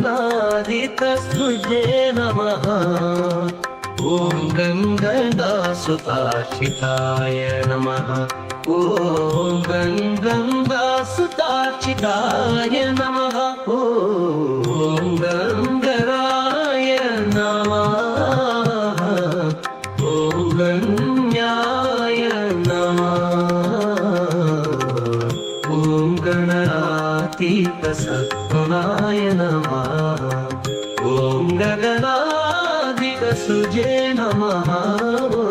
गणाधितस्तुते नमः। ॐ गङ्गासुतार्चिताय नमः। ॐ गङ्गासुतार्चिताय नमः। ॐ गङ्गराय नमः। ॐ गण्याय नमः। ॐ गणातीतसद्गुणाय नमः। ॐ गगनाधिकसुजे नमः। ॐ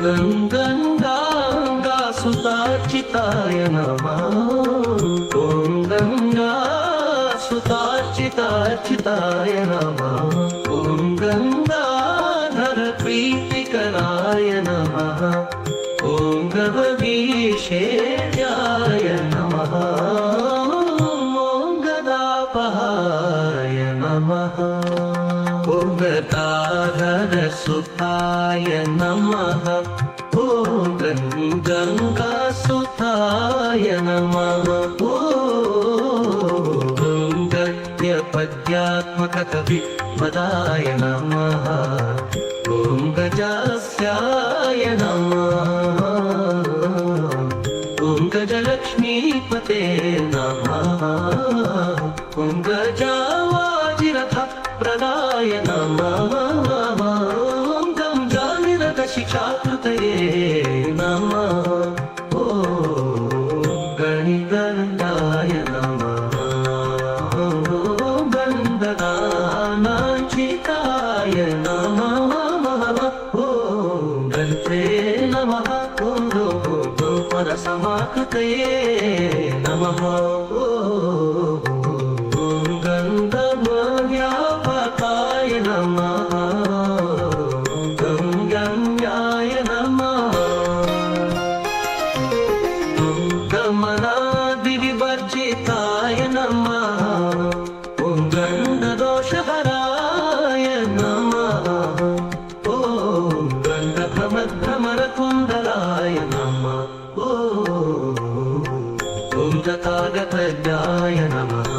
गङ्गासुतार्चिताय नमः। ॐ गङ्गासुतार्चिताय नमः। ॐ गङ्गाधरप्रीतिकराय नमः। ॐ गवगीशेयाय नमः। ॐ गदापहाय नमः। ॐ गदाधरसुताय नमः। ॐ गङ्गासुताय नमः। ॐ गद्यपद्यात्मककविपदाय नमः। ॐ गजास्याय नमः। ॐ गजलक्ष्मीपते नमः। ॐ गजावाजिरथप्रदाय नमः। ॐ गंजानिरतशिक्षाकृतये नमः। ॐ गणिगन्धाय नमः। ॐ गन्धदानाञ्चिताय नमः। ॐ गन्त्रे नमः। ॐ परसमाकृतये नमः। ॐ गन्धर्वव्यापकाय नमः। ॐ गङ्गाय नमः। ॐ गमनादिविवर्जिताय नमः। ॐ गन्धदोषहराय नमः। ॐ गन्धभ्रमरकुण्डलाय नमः। ॐ गतागतज्ञाय नमः।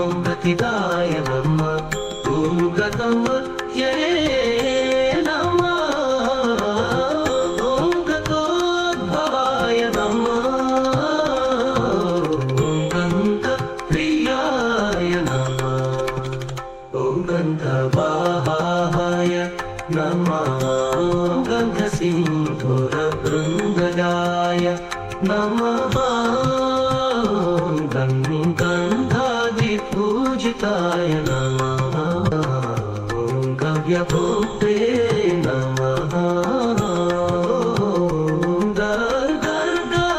ॐ गतिदाय नमः। ॐ गतमत्यये नमः। ॐ गतोद्भवाय नमः। ॐ गन्धप्रियाय नमः। ॐ गन्धवाहाय नमः। ॐ गन्धसिन्धुरवृन्दगाय नमः। गन्धादिपूजिताय नमः। ॐ गव्यभूते नमः। ॐ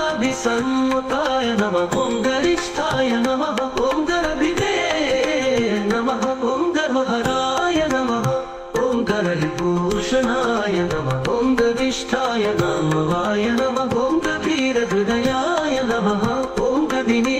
गर्गाभिसन्मुताय नमः। ॐ गरिष्ठाय नमः। ॐ गरभिदे नमः। ॐ गर्वहराय नमः। ॐ गरलिभूषणाय नमः। ॐ गविष्ठाय नमवाय नमः। ॐ गभीरहृदयाय नमः। ॐ गदिने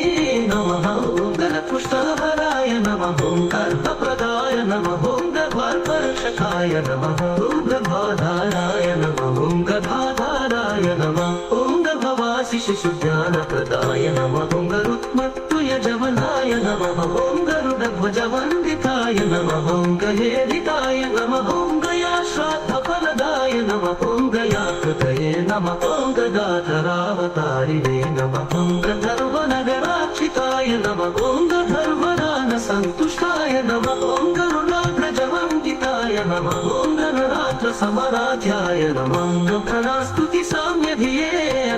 नमः। ॐ गलपुष्पहराय नमः। ॐ गर्भप्रदाय नमः। ॐ गर्भार्परक्षकाय नमः। ॐ गर्भाधाराय नमः। ॐ गर्भाधाराय नमः। ॐ गर्भवासिशिशुज्ञानप्रदाय नमः। ॐ गरुत्मत्तुयजवनाय नमः। ॐ गरुडध्वजवन्दिताय नमः। ॐ गहेलिताय नमः। ॐ गयाश्राद्धफलदाय नमः। ॐ गयाकृतये नमः। ॐ गदाधरावतारिणे नमः। ॐ गन्धर्वनगरार्चिताय नमः। ॐ गन्धर्वदानसन्तुष्टाय नमः। ॐ गरुडाग्रजवन्दिताय नमः। ॐ गणराज्यसमराध्याय नमः। ॐ गणस्तुतिसाम्यधिये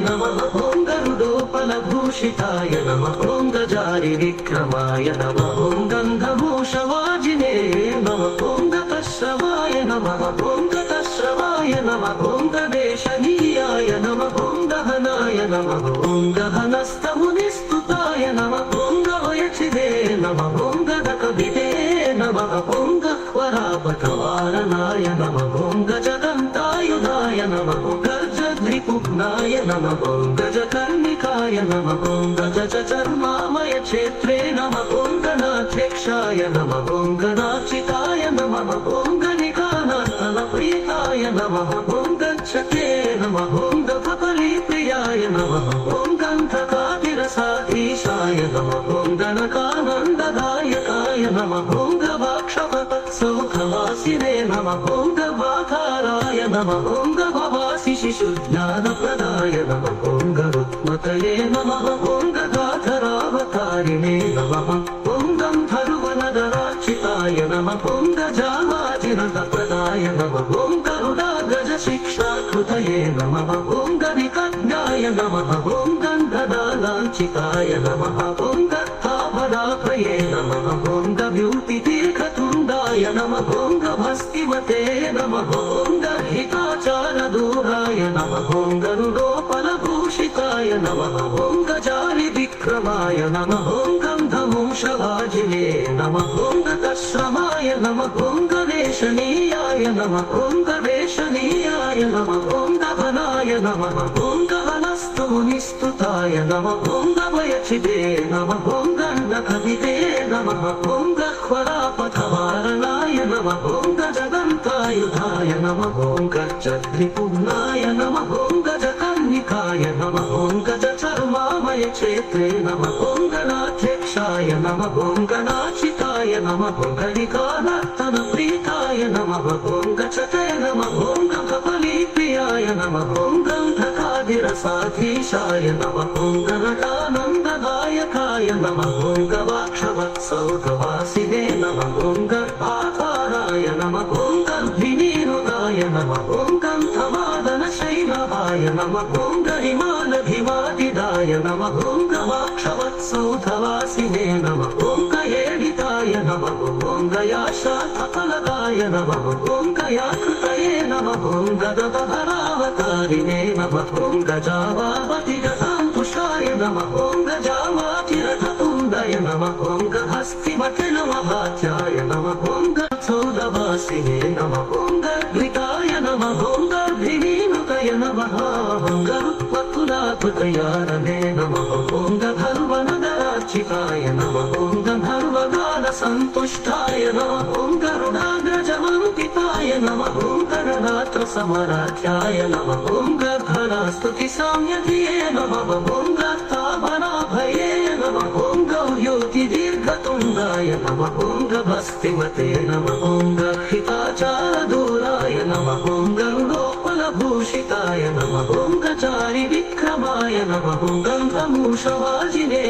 नमः। ॐ गरुडोपलभूषिताय नमः। ॐ गजारिविक्रमाय नमः। ॐ गन्धभूषवाजिने नमः। ॐ गतश्रवाय नमः। ॐ गतश्रवाय नमः। ॐ गदेशनीयाय नमः। ॐ गहनाय नमः। ॐ गहनस्तमुनिस्तुताय नमः। ॐ गवयचिदे नमः। ॐ गदकविदे नमः। ॐ गह्वरापटवारणाय नमः। ॐ गजदन्तायुधाय नमः। ॐ गजद्रिपुग्नाय नमः। ॐ गजकर्णिकाय नमः। ॐ गजचर्मामयक्षेत्रे नमः। ॐ गणाध्यक्षाय नमः। ॐ गणार्चिताय नमः। ॐ गणिकानाथनप्रियाय नमः। ॐ गच्छते नमः। ॐ गफलीप्रियाय नमः। ॐ गन्धकातिरसाधीशाय नमः। ॐ गणकानन्ददायकाय नमः। ॐ सौखवासिने नमः ॐ गवाकाराय नमः ॐ गवासि शिशुज्ञानप्रदाय नमः ॐ गरुत्मतये नमः ॐ गदाधरावतारिणे नमः ॐ गन्धर्वनगरार्चिताय नमः ॐ गजावाजिनप्रदाय नमः ॐ गरुडागजशिक्षाकृतये नमः ॐ गणिकज्ञाय नमः ॐ गन्धदालाञ्चिताय नमः ॐ गत्ताभदाभये नमः ॐ गव्यूतिदीर्घतुण्डाय नमः ॐ गभस्तिमते नमः ॐ गहिताचारदूराय नमः ॐ गरुडोपलभूषिताय नमः ॐ गजालिविक्रमाय नमः ॐ गन्धमूषवाजिने नमः ॐ गतश्रमाय नमः ॐ गवेषणीयाय नमः ॐ गवेषणीयाय नमः ॐ गहनाय नमः ॐ गहनस्तुनिस्तुताय नमः ॐ गवयचिदे नमः ॐ गण्डकविदे नमः ॐ गह्वरापथवारणाय नमः ॐ गजदन्तायुधाय नमः ॐ गजद्रिपुम्नाय नमः ॐ गजकर्णिकाय नमः ॐ गजचर्मामय क्षेत्रे नमः ॐ गणाध्यक्षाय नमः ॐ गणाचिताय नमः ॐ गणिकानर्तनप्रीताय नमः ॐ गचते नमः ॐ गङ्गबलिप्रियाय नमः ॐ गन्धकादिरसाधीशाय नमः ॐ गणकानन्ददायकाय नमः ॐ गवाक्षवत्सौधवासिने नमः ॐ गर्भाधाराय नमः ॐ गर्भिणीनुदाय नमः ॐ गन्धमादनशैलवाय नमः ॐ गरिमानभिवादिदाय नमः ॐ गवाक्षवत्सौधवासिने नमः ॐ गयेडिताय नमः ॐ गयाशातफलदाय नमः ॐ गयाकृतये नमः ॐ गदधरावतारिणे नमः ॐ गजावापतिगताङ्कुशाय नमः ॐ गजावातिरथतुण्डाय नमः ॐ गहस्तिमते नमः भात्याय नमः ॐ गच्छोदवासिने नमः ॐ गर्भिताय नमः ॐ गर्भिणीनुतय नमः ॐ गरुत्वकुलाकृतयारणे नमः ॐ गधर्वनगरार्चिताय नमः ॐ गन्धर्वगानसन्तुष्टाय नमः ॐ गरुडाग्रजमङ्किताय नमः ॐ गणरात्रसमराध्याय नमः ॐ गर्भरास्तुतिसाम्यधिये नमः ॐ गत्ताभराभये नमः ॐ गौर्योतिदीर्घतुण्डाय नमः ॐ गभस्तिमते नमः ॐ गहिताचारदूराय नमः ॐ गरुडोपलभूषिताय नमः ॐ गजारिविक्रमाय नमः ॐ गन्धमूषवाजिने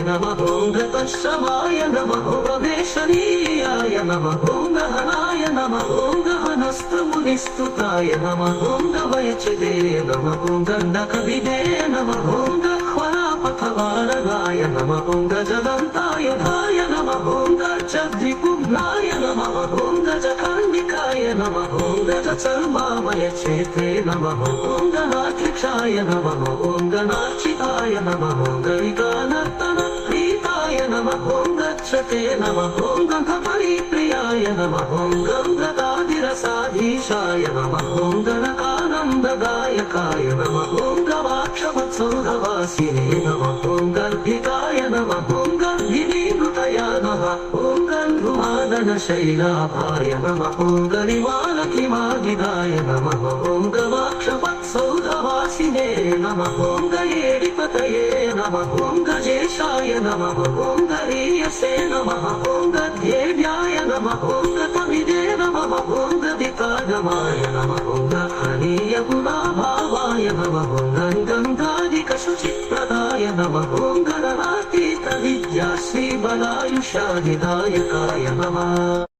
नमः ॐ गतश्रमाय नमः ॐ गवेषणीयाय नमः ॐ गहनाय नमः ॐ गहनस्तमुनिस्तुताय नमः ॐ गवयचिदे नमः ॐ गण्डकविदे नमः ॐ गह्वरापथवारणाय नमः ॐ गजदन्तायुधाय नमः ॐ गजद्रिपुम्नाय नमः ॐ गजकर्णिकाय नमः ॐ गजचर्मामय क्षेत्रे नमः ॐ गणाध्यक्षाय नमः ॐ गणार्चिताय नमः ॐ गणिकानर्तनप्रीताय नमः ॐ गच्छते नमः ॐ गङ्गबलिप्रियाय नमः ॐ गङ्गदादिरसाधीशाय नमः ॐ गणकानन्ददायकाय नमः ॐ गवाक्षवत्सौधवासिने नमः ॐ गर्भिताय नमः ॐ गर्भिणीनुतया नमः ॐ गन्धुमादनशैलाभाय नमः ॐ गरिमालकिमादिदाय नमः ॐ गवाक्षवत्सौधवासिने नमः ॐ गयेडिपतये नमः ॐ गजेशाय नमः ॐ गरीयसे नमः ॐ गध्येभ्याय नमः ॐ गतविदे नमः ॐ गदितागमाय नमः ॐ गहनीयगुणाभावाय नमः ॐ गङ्गादिकशुचिप्रदाय नमः ॐ गणनातीतविद्याश्रीबलायुषादिदायकाय नमः।